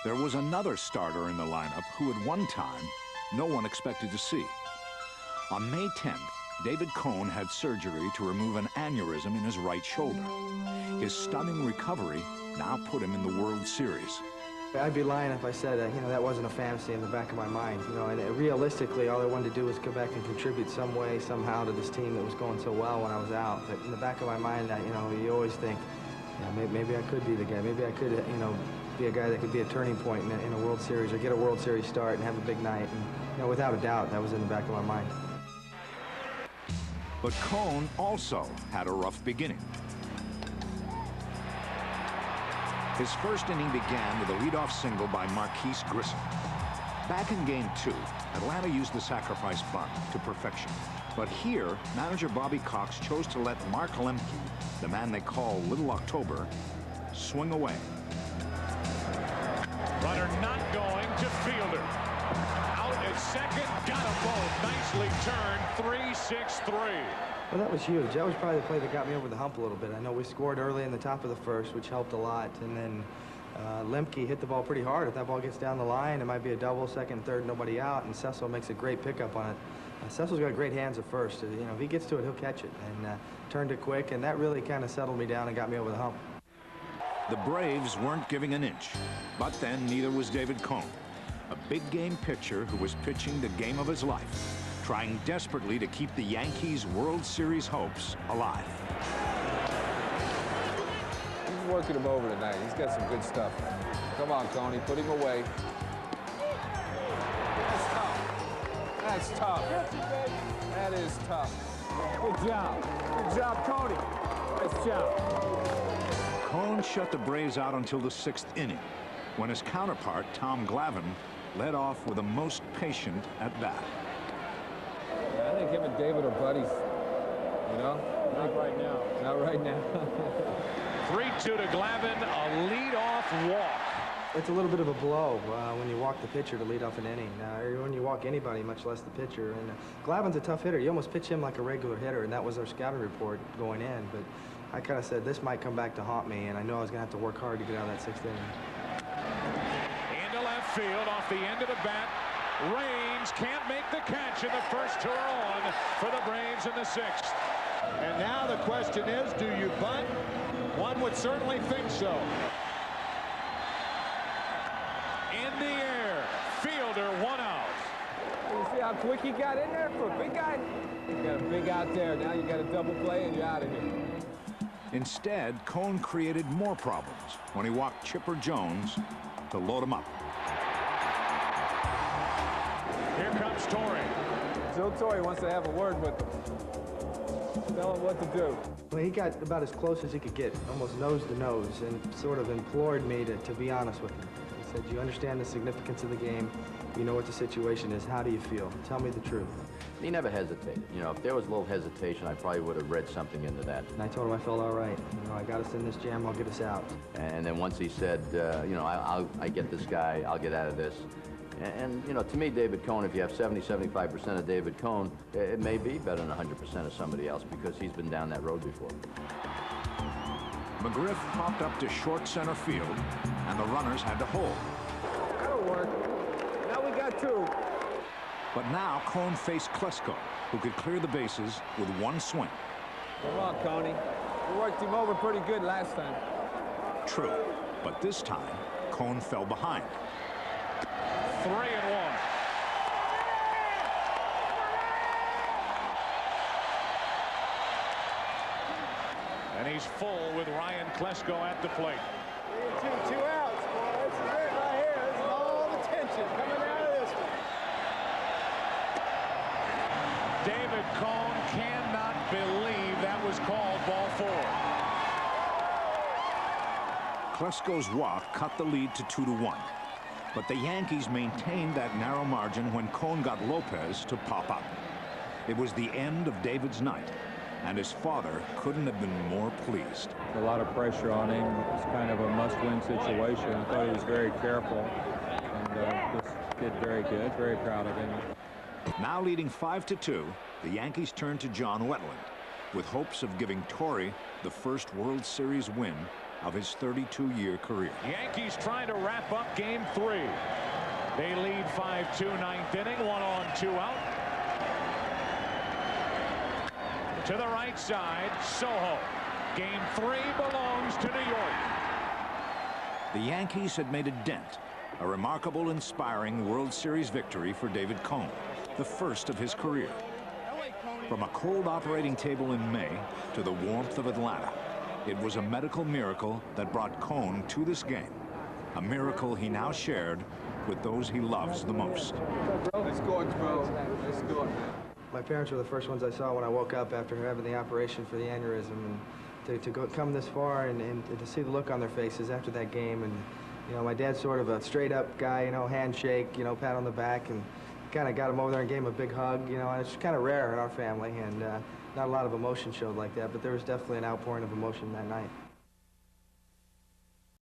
There was another starter in the lineup who at one time no one expected to see. On May 10th, David Cone had surgery to remove an aneurysm in his right shoulder. His stunning recovery now put him in the World Series. I'd be lying if I said that wasn't a fantasy in the back of my mind. And realistically, all I wanted to do was go back and contribute some way, somehow to this team that was going so well when I was out. But in the back of my mind, you always think, maybe I could be the guy. Maybe I could, be a guy that could be a turning point in a World Series or get a World Series start and have a big night. And without a doubt, that was in the back of my mind. But Cone also had a rough beginning. His first inning began with a leadoff single by Marquise Grissom. Back in Game 2, Atlanta used the sacrifice bunt to perfection. But here, manager Bobby Cox chose to let Mark Lemke, the man they call Little October, swing away. Runner not going to fielder. Out at second, got them both. Nicely turned, 3-6-3. Well, that was huge. That was probably the play that got me over the hump a little bit. I know we scored early in the top of the first, which helped a lot. And then Lemke hit the ball pretty hard. If that ball gets down the line, it might be a double, second, third, nobody out. And Cecil makes a great pickup on it. Cecil's got great hands at first. If he gets to it, he'll catch it. And turned it quick, and that really kind of settled me down and got me over the hump. The Braves weren't giving an inch, but then neither was David Cone, a big-game pitcher who was pitching the game of his life, trying desperately to keep the Yankees' World Series hopes alive. He's working him over tonight. He's got some good stuff. Come on, Coney, put him away. That's tough. That's tough. That is tough. Good job. Good job, Coney. Nice job. Cone shut the Braves out until the 6th inning, when his counterpart, Tom Glavine, led off with a most patient at-bat. Yeah, I think him and David are buddies, Not right now. Not right now. 3-2 to Glavine, a leadoff walk. It's a little bit of a blow when you walk the pitcher to lead off an inning, or when you walk anybody, much less the pitcher. And Glavine's a tough hitter. You almost pitch him like a regular hitter, and that was our scouting report going in. But I kind of said this might come back to haunt me, and I knew I was going to have to work hard to get out of that 6th inning. Into left field, off the end of the bat. Raines can't make the catch, and the first two are on for the Braves in the 6th. And now the question is, do you bunt? One would certainly think so. In the air, fielder, one out. You see how quick he got in there for a big guy? You got a big out there. Now you got a double play, and you're out of here. Instead, Cone created more problems when he walked Chipper Jones to load him up. Here comes Torrey. Joe Torre wants to have a word with him. Tell him what to do. Well, he got about as close as he could get, almost nose to nose, and sort of implored me to be honest with him. He said, you understand the significance of the game. You know what the situation is. How do you feel? Tell me the truth. He never hesitated. If there was a little hesitation, I probably would have read something into that. And I told him I felt all right. I got us in this jam. I'll get us out. And then once he said, I get this guy, I'll get out of this. And to me, David Cone, if you have 70-75% of David Cone, it may be better than 100% of somebody else because he's been down that road before. McGriff popped up to short center field, and the runners had to hold. That'll work. Now we got two. But now Cone faced Klesko, who could clear the bases with one swing. Come on, Coney. We worked him over pretty good last time. True, but this time, Cone fell behind. 3-1. And he's full with Ryan Klesko at the plate. 2 outs, boy. This is it right here. This is all the tension coming out of this one. David Cone cannot believe that was called ball 4. Klesko's walk cut the lead to 2-1. But the Yankees maintained that narrow margin when Cone got Lopez to pop up. It was the end of David's night, and his father couldn't have been more pleased. A lot of pressure on him. It's kind of a must-win situation. I thought he was very careful, and just did very good. Very proud of him. Now leading 5-2, the Yankees turned to John Wetland, with hopes of giving Torrey the first World Series win of his 32-year career. Yankees trying to wrap up game 3. They lead 5-2, ninth inning, 1 on, 2 out. To the right side, Soho. Game 3 belongs to New York. The Yankees had made a dent, a remarkable, inspiring World Series victory for David Cone, the first of his career. From a cold operating table in May to the warmth of Atlanta, it was a medical miracle that brought Cone to this game, a miracle he now shared with those he loves the most. Let's go, bro. Let's go. My parents were the first ones I saw when I woke up after having the operation for the aneurysm, and to come this far and to see the look on their faces after that game. And you know, my dad's sort of a straight-up guy, you know, handshake, you know, pat on the back, and kind of got him over there and gave him a big hug, you know, and it's kind of rare in our family, and not a lot of emotion showed like that, but there was definitely an outpouring of emotion that night.